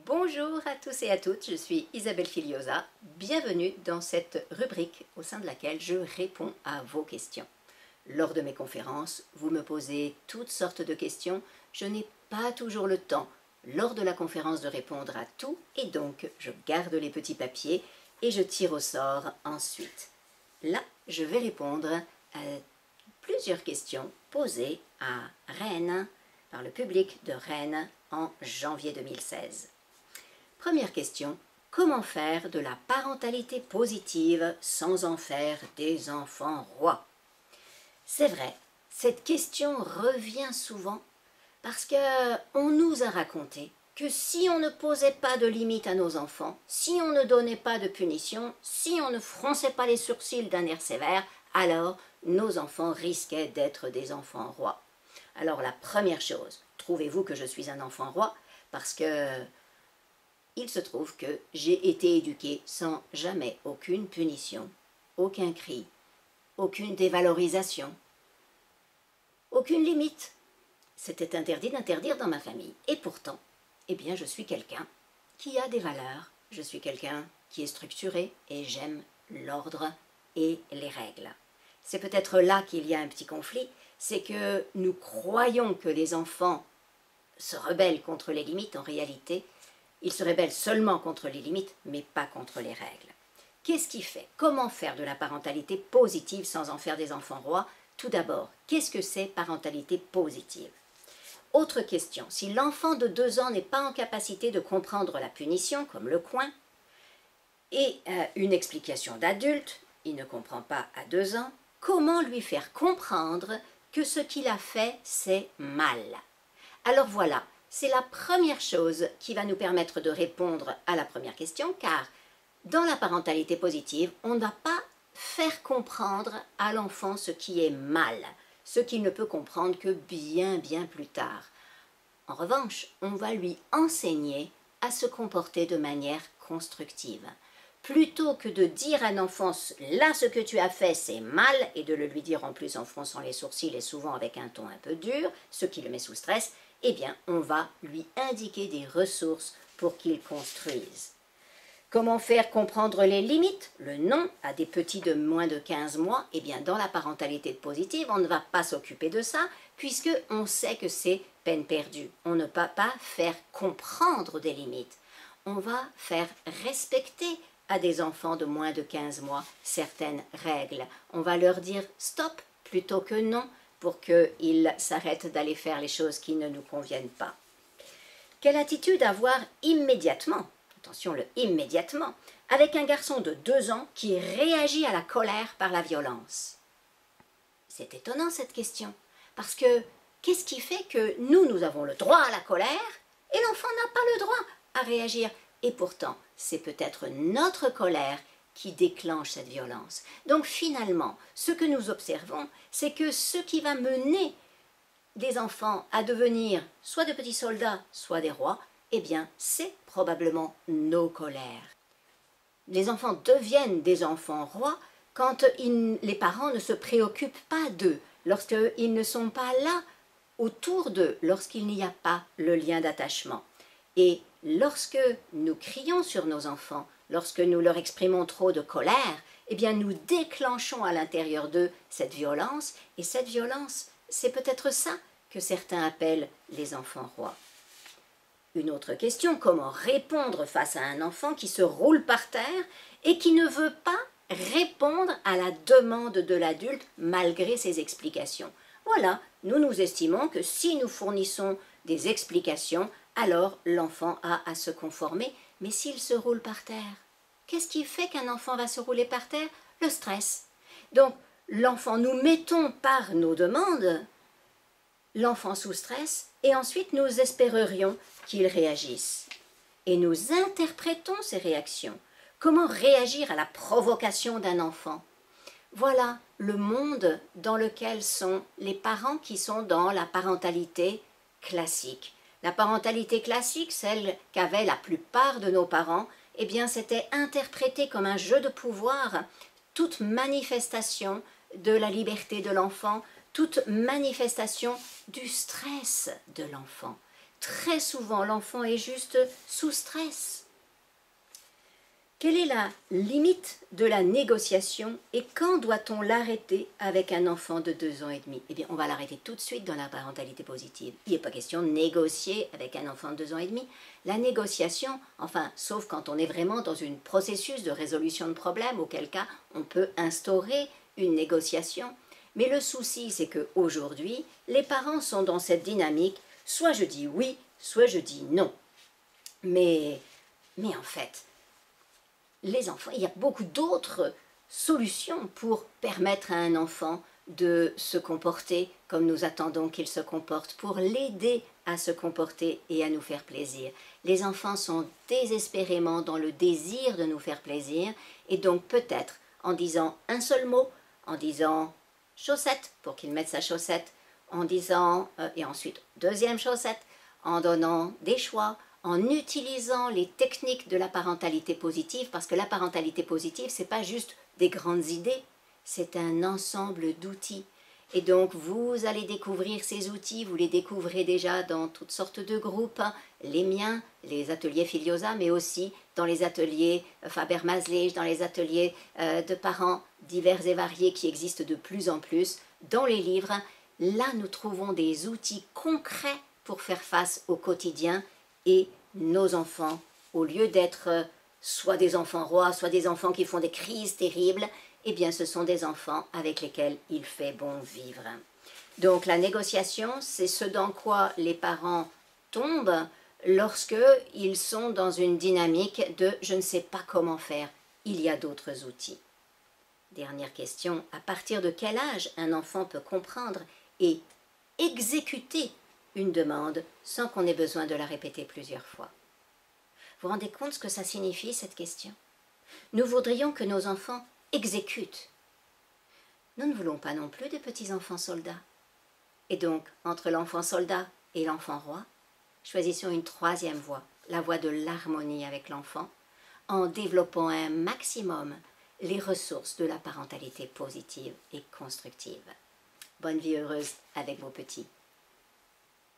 Bonjour à tous et à toutes, je suis Isabelle Filiosa. Bienvenue dans cette rubrique au sein de laquelle je réponds à vos questions. Lors de mes conférences, vous me posez toutes sortes de questions. Je n'ai pas toujours le temps lors de la conférence de répondre à tout et donc je garde les petits papiers et je tire au sort ensuite. Là, je vais répondre à plusieurs questions posées à Rennes par le public de Rennes en janvier 2016. Première question, comment faire de la parentalité positive sans en faire des enfants rois? C'est vrai, cette question revient souvent parce qu'on nous a raconté que si on ne posait pas de limites à nos enfants, si on ne donnait pas de punition, si on ne fronçait pas les sourcils d'un air sévère, alors nos enfants risquaient d'être des enfants rois. Alors la première chose, trouvez-vous que je suis un enfant roi? Parce que il se trouve que j'ai été éduquée sans jamais aucune punition, aucun cri, aucune dévalorisation, aucune limite. C'était interdit d'interdire dans ma famille. Et pourtant, eh bien, je suis quelqu'un qui a des valeurs. Je suis quelqu'un qui est structuré et j'aime l'ordre et les règles. C'est peut-être là qu'il y a un petit conflit, c'est que nous croyons que les enfants se rebellent contre les limites. En réalité, ils se rebellent seulement contre les limites, mais pas contre les règles. Qu'est-ce qui fait? Comment faire de la parentalité positive sans en faire des enfants rois? Tout d'abord, qu'est-ce que c'est parentalité positive? Autre question, si l'enfant de 2 ans n'est pas en capacité de comprendre la punition, comme le coin, et une explication d'adulte, il ne comprend pas à 2 ans, comment lui faire comprendre que ce qu'il a fait, c'est mal? Alors voilà, c'est la première chose qui va nous permettre de répondre à la première question, car dans la parentalité positive, on ne va pas faire comprendre à l'enfant ce qui est mal, ce qu'il ne peut comprendre que bien plus tard. En revanche, on va lui enseigner à se comporter de manière constructive. Plutôt que de dire à un enfant « là ce que tu as fait c'est mal » et de le lui dire en plus en fronçant les sourcils et souvent avec un ton un peu dur, ce qui le met sous stress, eh bien on va lui indiquer des ressources pour qu'il construise. Comment faire comprendre les limites? Le non à des petits de moins de 15 mois, eh bien dans la parentalité positive, on ne va pas s'occuper de ça puisqu'on sait que c'est peine perdue. On ne va pas faire comprendre des limites. On va faire respecter à des enfants de moins de 15 mois certaines règles. On va leur dire stop plutôt que non pour qu'ils s'arrêtent d'aller faire les choses qui ne nous conviennent pas. Quelle attitude avoir immédiatement? Attention, le immédiatement, avec un garçon de 2 ans qui réagit à la colère par la violence. C'est étonnant cette question, parce que qu'est-ce qui fait que nous avons le droit à la colère et l'enfant n'a pas le droit à réagir? Et pourtant, c'est peut-être notre colère qui déclenche cette violence. Donc finalement, ce que nous observons, c'est que ce qui va mener des enfants à devenir soit de petits soldats, soit des rois, eh bien, c'est probablement nos colères. Les enfants deviennent des enfants rois quand les parents ne se préoccupent pas d'eux, lorsqu'ils ne sont pas là autour d'eux, lorsqu'il n'y a pas le lien d'attachement. Et lorsque nous crions sur nos enfants, lorsque nous leur exprimons trop de colère, eh bien, nous déclenchons à l'intérieur d'eux cette violence, et cette violence, c'est peut-être ça que certains appellent les enfants rois. Une autre question, comment répondre face à un enfant qui se roule par terre et qui ne veut pas répondre à la demande de l'adulte malgré ses explications? Voilà, nous estimons que si nous fournissons des explications, alors l'enfant a à se conformer. Mais s'il se roule par terre, qu'est-ce qui fait qu'un enfant va se rouler par terre? Le stress. Donc l'enfant, nous mettons par nos demandes l'enfant sous stress et ensuite nous espérerions qu'il réagisse. Et nous interprétons ces réactions. Comment réagir à la provocation d'un enfant? Voilà le monde dans lequel sont les parents qui sont dans la parentalité classique. La parentalité classique, celle qu'avaient la plupart de nos parents, eh bien c'était interprété comme un jeu de pouvoir, toute manifestation de la liberté de l'enfant, toute manifestation du stress de l'enfant. très souvent l'enfant est juste sous stress. Quelle est la limite de la négociation et quand doit-on l'arrêter avec un enfant de 2 ans et demi? Eh bien, on va l'arrêter tout de suite dans la parentalité positive. Il n'est pas question de négocier avec un enfant de 2 ans et demi. La négociation, enfin, sauf quand on est vraiment dans un processus de résolution de problème, auquel cas on peut instaurer une négociation. Mais le souci, c'est qu'aujourd'hui, les parents sont dans cette dynamique, soit je dis oui, soit je dis non. Mais en fait, les enfants, il y a beaucoup d'autres solutions pour permettre à un enfant de se comporter comme nous attendons qu'il se comporte, pour l'aider à se comporter et à nous faire plaisir. Les enfants sont désespérément dans le désir de nous faire plaisir, et donc peut-être en disant un seul mot, en disant chaussette pour qu'il mette sa chaussette, en disant, et ensuite deuxième chaussette, en donnant des choix, en utilisant les techniques de la parentalité positive, parce que la parentalité positive, ce n'est pas juste des grandes idées, c'est un ensemble d'outils. Et donc, vous allez découvrir ces outils, vous les découvrez déjà dans toutes sortes de groupes, les miens, les ateliers Filiosa, mais aussi dans les ateliers Faber-Maslich, dans les ateliers de parents divers et variés qui existent de plus en plus, dans les livres. Là, nous trouvons des outils concrets pour faire face au quotidien. Et nos enfants, au lieu d'être soit des enfants rois, soit des enfants qui font des crises terribles, eh bien ce sont des enfants avec lesquels il fait bon vivre. Donc la négociation, c'est ce dans quoi les parents tombent lorsqu'ils sont dans une dynamique de « je ne sais pas comment faire, il y a d'autres outils ». Dernière question, à partir de quel âge un enfant peut comprendre et exécuter une demande sans qu'on ait besoin de la répéter plusieurs fois? Vous vous rendez compte ce que ça signifie, cette question? Nous voudrions que nos enfants exécutent. Nous ne voulons pas non plus des petits-enfants soldats. Et donc, entre l'enfant soldat et l'enfant roi, choisissons une troisième voie, la voie de l'harmonie avec l'enfant, en développant un maximum les ressources de la parentalité positive et constructive. Bonne vie heureuse avec vos petits.